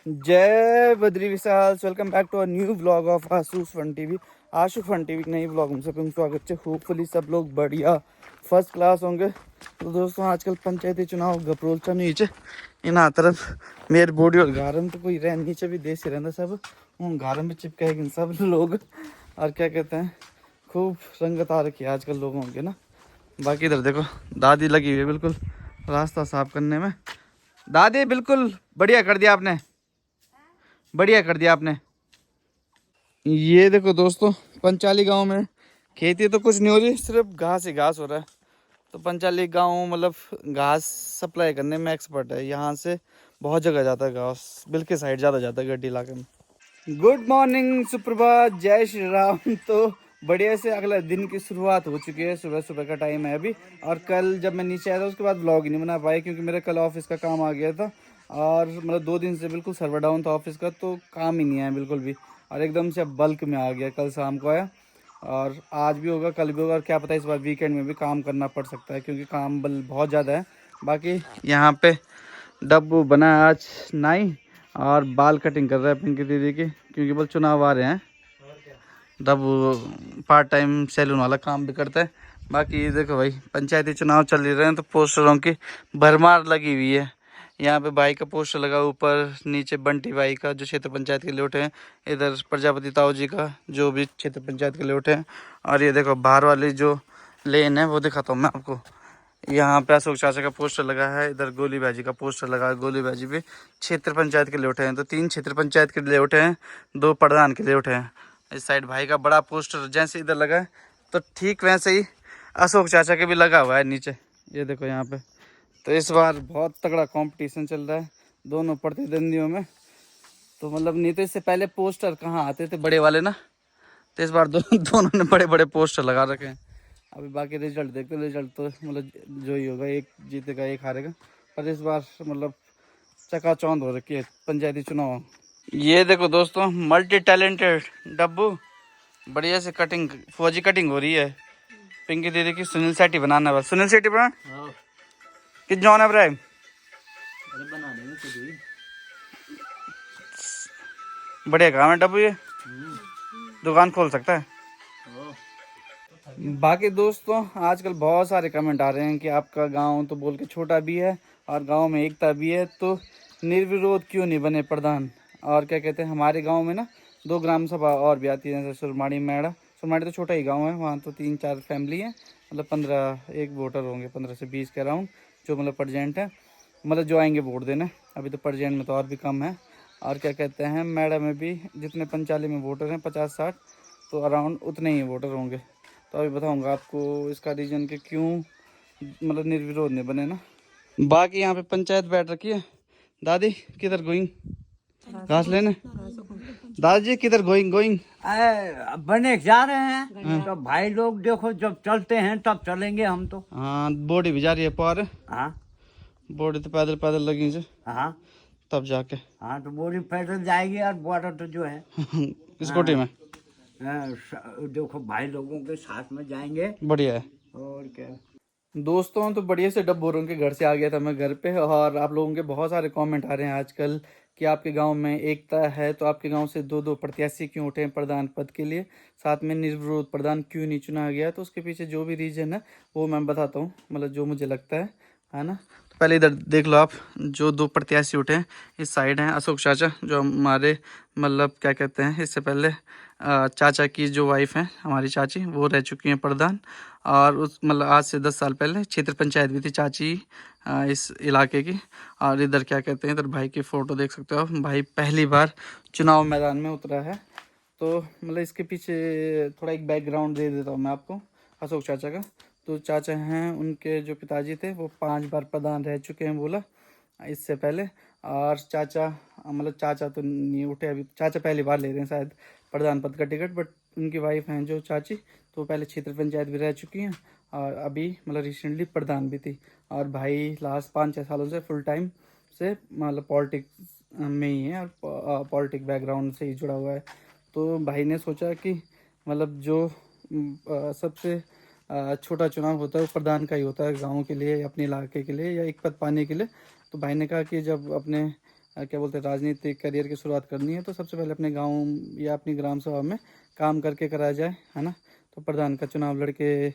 जय Badri Vishal, welcome back to a new vlog of Ashu fun TV. Ashu fun TV नई vlog में सबको स्वागत है। होपफुली सब लोग बढ़िया फर्स्ट क्लास होंगे। तो दोस्तों आजकल पंचायती चुनाव गपरोल चा नीचे इन तरफ मेरे बॉडी और गारम तो कोई रह नीचे भी देश ही रहता सब उन गारम में चिपके सब लोग। और क्या कहते हैं, खूब रंगत आ रखी है आजकल लोगों के ना। बाकी इधर देखो दादी लगी हुई है बिल्कुल रास्ता साफ करने में। दादी बिल्कुल बढ़िया कर दिया आपने, बढ़िया कर दिया आपने। ये देखो दोस्तों, पंचाली गांव में खेती तो कुछ नहीं हो रही, सिर्फ घास ही घास हो रहा है। तो पंचाली गांव मतलब घास सप्लाई करने में एक्सपर्ट है। यहाँ से बहुत जगह जाता है घास, बिल के साइड ज़्यादा जाता है गड्डी इलाके में। गुड मॉर्निंग, सुप्रभात, जय श्री राम। तो बढ़िया से अगला दिन की शुरुआत हो चुकी है। सुबह सुबह का टाइम है अभी। और कल जब मैं नीचे आया था उसके बाद व्लॉग ही नहीं बना पाया क्योंकि मेरा कल ऑफिस का काम आ गया था। और मतलब 2 दिन से बिल्कुल सर्वर डाउन था ऑफिस का, तो काम ही नहीं आया बिल्कुल भी। और एकदम से बल्क में आ गया, कल शाम को आया और आज भी होगा, कल भी होगा। और क्या पता इस बार वीकेंड में भी काम करना पड़ सकता है क्योंकि काम बल बहुत ज़्यादा है। बाकी यहाँ पे डब्बू बना है आज नाई और बाल कटिंग कर रहा है पिंकी दीदी की, क्योंकि बोल चुनाव आ रहे हैं। डब्बू पार्ट टाइम सैलून वाला काम भी करता है। बाकी ये देखो भाई, पंचायती चुनाव चल ही रहे हैं तो पोस्टरों की भरमार लगी हुई है। यहाँ पे भाई का पोस्टर लगा ऊपर, नीचे बंटी भाई का जो क्षेत्र पंचायत के लिए उठे हैं, इधर प्रजापति ताऊ जी का जो भी क्षेत्र पंचायत के लिए उठे हैं। और ये देखो बाहर वाली जो लेन है वो दिखाता हूँ मैं आपको। यहाँ पे अशोक चाचा का पोस्टर लगा है, इधर गोली बाजी का पोस्टर लगा है। गोली बाजी भी क्षेत्र पंचायत के लिए उठे हैं, तो 3 क्षेत्र पंचायत के लिए उठे हैं, 2 प्रधान के लिए उठे हैं। इस साइड भाई का बड़ा पोस्टर जैसे इधर लगा है तो ठीक वैसे ही अशोक चाचा के भी लगा हुआ है नीचे। ये देखो यहाँ पे। तो इस बार बहुत तगड़ा कंपटीशन चल रहा है दोनों प्रतिद्वंदियों में। तो मतलब नहीं तो इससे पहले पोस्टर कहाँ आते थे बड़े वाले ना, तो इस बार दोनों ने बड़े बड़े पोस्टर लगा रखे हैं। अभी बाकी रिजल्ट देखते हैं। रिजल्ट तो मतलब जो ही होगा, एक जीतेगा एक हारेगा। पर इस बार मतलब चकाचौंध हो रखी है पंचायती चुनाव। ये देखो दोस्तों, मल्टी टैलेंटेड डब्बू बढ़िया से कटिंग, फौजी कटिंग हो रही है पिंकी दीदी की। सुनील सेट्टी बनाना है, सुनील सेट्टी बना किस जॉन है इब्राहिम बना देंगे कुछ भी। बढ़िया काम है डब्बू, ये दुकान खोल सकता है। बाकी दोस्तों आजकल बहुत सारे कमेंट आ रहे हैं कि आपका गांव तो बोल के छोटा भी है और गांव में एकता भी है, तो निर्विरोध क्यों नहीं बने प्रधान। और क्या कहते हैं, हमारे गांव में ना 2 ग्राम सभा और भी आती है, जैसे सुरमाड़ी मैड़ा। सुरमाड़ी तो छोटा ही गांव है, वहाँ तो 3-4 फैमिली है, मतलब 15 वोटर होंगे, 15 से 20 के अराउंड जो मतलब प्रजेंट है, मतलब जो आएंगे वोट देने। अभी तो प्रजेंट में तो और भी कम है। और क्या कहते हैं, मैड़ा में भी जितने पंचाली में वोटर हैं 50-60, तो अराउंड उतने ही वोटर होंगे। तो अभी बताऊंगा आपको इसका रीजन कि क्यों मतलब निर्विरोध नहीं बने ना। बाकी यहाँ पे पंचायत बैठ रखी है। दादी किधर गोइंग घास लेने? दादी किधर गोइंग गोइंग? बने जा रहे हैं तो भाई लोग देखो जब चलते हैं तब चलेंगे हम तो। हाँ बॉडी भी जा रही है पार। हाँ बॉडी तो पैदल पैदल लगी से हाँ तब जाके। हाँ तो बोरी पैदल जाएगी और बॉर्डर तो जो है स्कूटी में देखो भाई लोगों के साथ में जाएंगे। बढ़िया है। और क्या दोस्तों, तो बढ़िया से डब्बोरों के घर से आ गया था मैं घर पे। और आप लोगों के बहुत सारे कमेंट आ रहे हैं आजकल कि आपके गांव में एकता है तो आपके गांव से 2-2 प्रत्याशी क्यों उठे हैं प्रधान पद के लिए, साथ में निर्विरोध प्रधान क्यों नहीं चुना गया। तो उसके पीछे जो भी रीजन है वो मैं बताता हूँ, मतलब जो मुझे लगता है ना। तो पहले इधर देख लो आप, जो 2 प्रत्याशी उठे हैं इस साइड हैं अशोक चाचा, जो हमारे मतलब क्या कहते हैं, इससे पहले चाचा की जो वाइफ है हमारी चाची, वो रह चुकी हैं प्रधान। और उस मतलब आज से 10 साल पहले क्षेत्र पंचायत भी थी चाची इस इलाके की। और इधर क्या कहते हैं, इधर भाई की फ़ोटो देख सकते हो आप, भाई पहली बार चुनाव मैदान में उतरा है। तो मतलब इसके पीछे थोड़ा एक बैकग्राउंड दे देता हूँ मैं आपको अशोक चाचा का। तो चाचा हैं, उनके जो पिताजी थे वो 5 बार प्रधान रह चुके हैं बोला इससे पहले। और चाचा मतलब चाचा तो नहीं उठे अभी, चाचा पहली बार ले रहे हैं शायद प्रधान पद का टिकट। बट उनकी वाइफ हैं जो चाची, तो पहले क्षेत्र पंचायत भी रह चुकी हैं और अभी मतलब रिसेंटली प्रधान भी थी। और भाई लास्ट 5-6 सालों से फुल टाइम से मतलब पॉलिटिक्स में ही है और पॉलिटिक बैकग्राउंड से ही जुड़ा हुआ है। तो भाई ने सोचा कि मतलब जो सबसे छोटा चुनाव होता है वो प्रधान का ही होता है गाँव के लिए या अपने इलाके के लिए या एक पद पाने के लिए। तो भाई ने कहा कि जब अपने क्या बोलते हैं राजनीतिक करियर की शुरुआत करनी है तो सबसे पहले अपने गांव या अपनी ग्राम सभा में काम करके करा जाए, है ना। तो प्रधान का चुनाव लड़के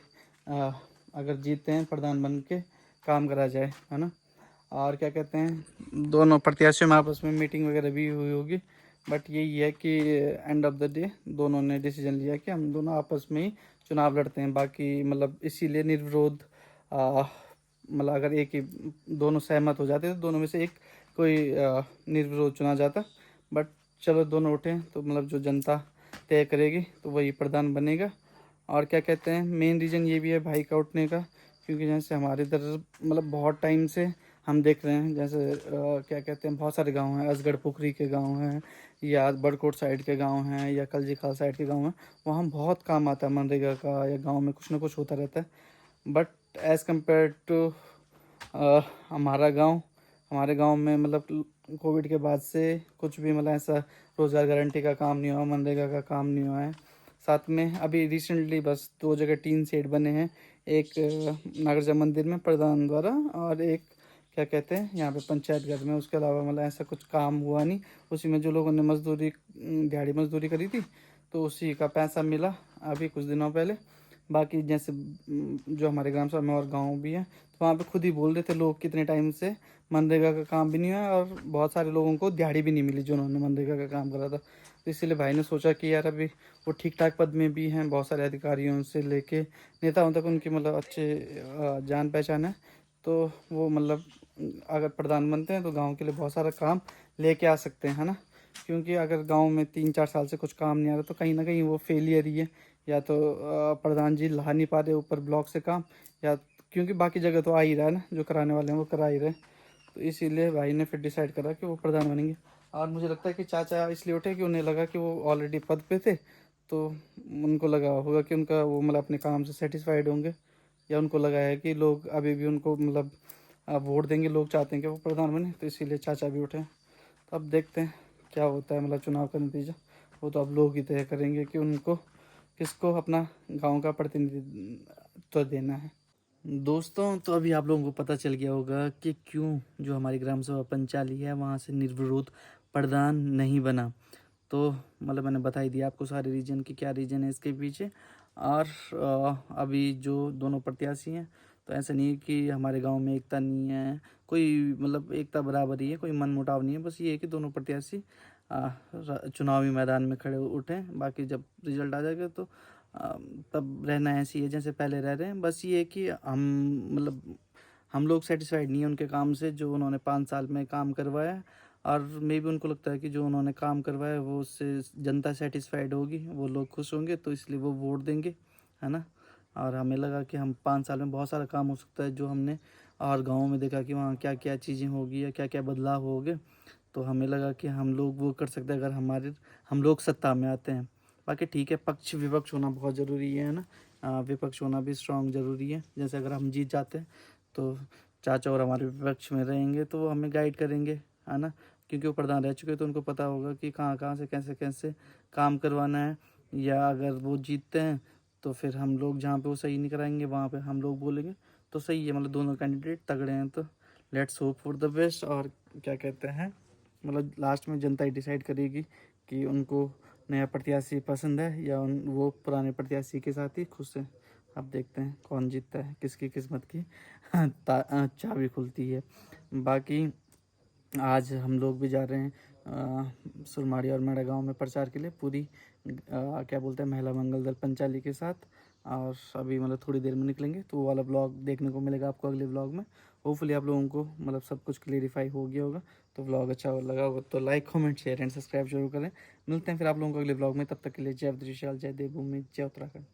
अगर जीतते हैं प्रधान बन के काम करा जाए, है ना। और क्या कहते हैं दोनों प्रत्याशियों में आपस में मीटिंग वगैरह भी हुई होगी, बट यही है कि एंड ऑफ द डे दोनों ने डिसीजन लिया कि हम दोनों आपस में ही चुनाव लड़ते हैं। बाकी मतलब इसीलिए निर्विरोध मतलब अगर एक ही दोनों सहमत हो जाते तो दोनों में से एक कोई निर्विरोध चुना जाता, बट चलो दोनों उठे तो मतलब जो जनता तय करेगी तो वही प्रधान बनेगा। और क्या कहते हैं मेन रीज़न ये भी है भाई का उठने का, क्योंकि जैसे हमारे इधर मतलब बहुत टाइम से हम देख रहे हैं जैसे क्या कहते हैं बहुत सारे गांव हैं, असगढ़ पुखरी के गांव हैं या बड़कोट साइड के गांव हैं या कलजी खाल साइड के गांव हैं, वहाँ बहुत काम आता है मनरेगा का या गांव में कुछ ना कुछ होता रहता है। बट एज़ कम्पेयर टू हमारे गांव में मतलब कोविड के बाद से कुछ भी मतलब ऐसा रोज़गार गारंटी का काम नहीं हुआ, मनरेगा का काम नहीं हुआ है। साथ में अभी रिसेंटली बस 2 जगह टीन शेड बने हैं, एक नागरजा मंदिर में प्रधान द्वारा और एक क्या कहते हैं यहाँ पे पंचायत घर में। उसके अलावा मतलब ऐसा कुछ काम हुआ नहीं। उसी में जो लोगों ने मजदूरी दिहाड़ी मजदूरी करी थी तो उसी का पैसा मिला अभी कुछ दिनों पहले। बाकी जैसे जो हमारे ग्राम सभा में और गांव भी है तो वहाँ पे खुद ही बोल रहे थे लोग कितने टाइम से मनरेगा का काम भी नहीं हुआ और बहुत सारे लोगों को दिहाड़ी भी नहीं मिली जो उन्होंने मनरेगा का काम करा था। तो इसीलिए भाई ने सोचा कि यार अभी वो ठीक ठाक पद में भी हैं, बहुत सारे अधिकारियों से लेके नेताओं तक उनकी मतलब अच्छे जान पहचान है, तो वो मतलब अगर प्रधान बनते हैं तो गांव के लिए बहुत सारा काम लेके आ सकते हैं, है ना। क्योंकि अगर गांव में 3-4 साल से कुछ काम नहीं आ रहा तो कहीं ना कहीं वो फेलियर ही है, या तो प्रधान जी ला नहीं पा रहे ऊपर ब्लॉक से काम, या क्योंकि बाकी जगह तो आ ही रहा है ना, जो कराने वाले हैं वो करा ही रहे। तो इसीलिए भाई ने फिर डिसाइड करा कि वो प्रधान बनेंगे। और मुझे लगता है कि चाचा इसलिए उठे कि उन्हें लगा कि वो ऑलरेडी पद पे थे, तो उनको लगा होगा कि उनका वो मतलब अपने काम से सेटिस्फाइड होंगे, या उनको लगा है कि लोग अभी भी उनको मतलब वोट देंगे, लोग चाहते हैं कि वो प्रधान बने, तो इसीलिए चाचा भी उठे। तो अब देखते हैं क्या होता है मतलब चुनाव का नतीजा, वो तो अब लोग ही तय करेंगे कि उनको किसको अपना गांव का प्रतिनिधित्व देना है। दोस्तों तो अभी आप लोगों को पता चल गया होगा कि क्यों जो हमारी ग्राम सभा पंचाली है वहाँ से निर्विरोध प्रधान नहीं बना। तो मतलब मैंने बता ही दिया आपको सारे रीजन की क्या रीजन है इसके पीछे। और अभी जो दोनों प्रत्याशी हैं तो ऐसा नहीं है कि हमारे गांव में एकता नहीं है, कोई मतलब एकता बराबर ही है, कोई मनमुटाव नहीं है। बस ये है कि दोनों प्रत्याशी चुनावी मैदान में खड़े उठे, बाकी जब रिजल्ट आ जाएगा तो तब रहना ऐसी है जैसे पहले रह रहे हैं। बस ये है कि हम लोग सेटिस्फाइड नहीं है उनके काम से जो उन्होंने 5 साल में काम करवाया, और मे भी उनको लगता है कि जो उन्होंने काम करवाया वो उससे जनता सेटिस्फाइड होगी, वो लोग खुश होंगे तो इसलिए वो वोट देंगे, है ना। और हमें लगा कि हम 5 साल में बहुत सारा काम हो सकता है जो हमने और गाँव में देखा कि वहाँ क्या क्या चीज़ें होगी या क्या क्या बदलाव हो गए, तो हमें लगा कि हम लोग वो कर सकते हैं अगर हम लोग सत्ता में आते हैं। बाकी ठीक है, पक्ष विपक्ष होना बहुत ज़रूरी है ना। विपक्ष होना भी स्ट्रांग ज़रूरी है। जैसे अगर हम जीत जाते हैं तो चाचा और हमारे विपक्ष में रहेंगे तो वो हमें गाइड करेंगे, है ना। क्योंकि वो प्रधान रह चुके हैं तो उनको पता होगा कि कहाँ कहाँ से कैसे कैसे काम करवाना है। या अगर वो जीतते हैं तो फिर हम लोग जहाँ पे वो सही नहीं कराएंगे वहाँ पे हम लोग बोलेंगे। तो सही है, मतलब दोनों कैंडिडेट तगड़े हैं, तो let's hope for the best. और क्या कहते हैं मतलब लास्ट में जनता ही डिसाइड करेगी कि उनको नया प्रत्याशी पसंद है या वो पुराने प्रत्याशी के साथ ही खुश है। अब देखते हैं कौन जीतता है, किसकी किस्मत की चाबी खुलती है। बाकी आज हम लोग भी जा रहे हैं सुरमाड़ी और मेड़ा गांव में प्रचार के लिए पूरी क्या बोलते हैं महिला मंगल दल पंचाली के साथ। और अभी मतलब थोड़ी देर में निकलेंगे तो वो वाला ब्लॉग देखने को मिलेगा आपको अगले ब्लॉग में। होपफुली आप लोगों को मतलब सब कुछ क्लेरिफाई हो गया होगा। तो ब्लॉग अच्छा लगा होगा तो like comment share and subscribe जरूर करें। मिलते हैं फिर आप लोगों को अगले ब्लॉग में, तब तक के लिए जय विशाल, जय देवभूमि, जय उत्तराखंड।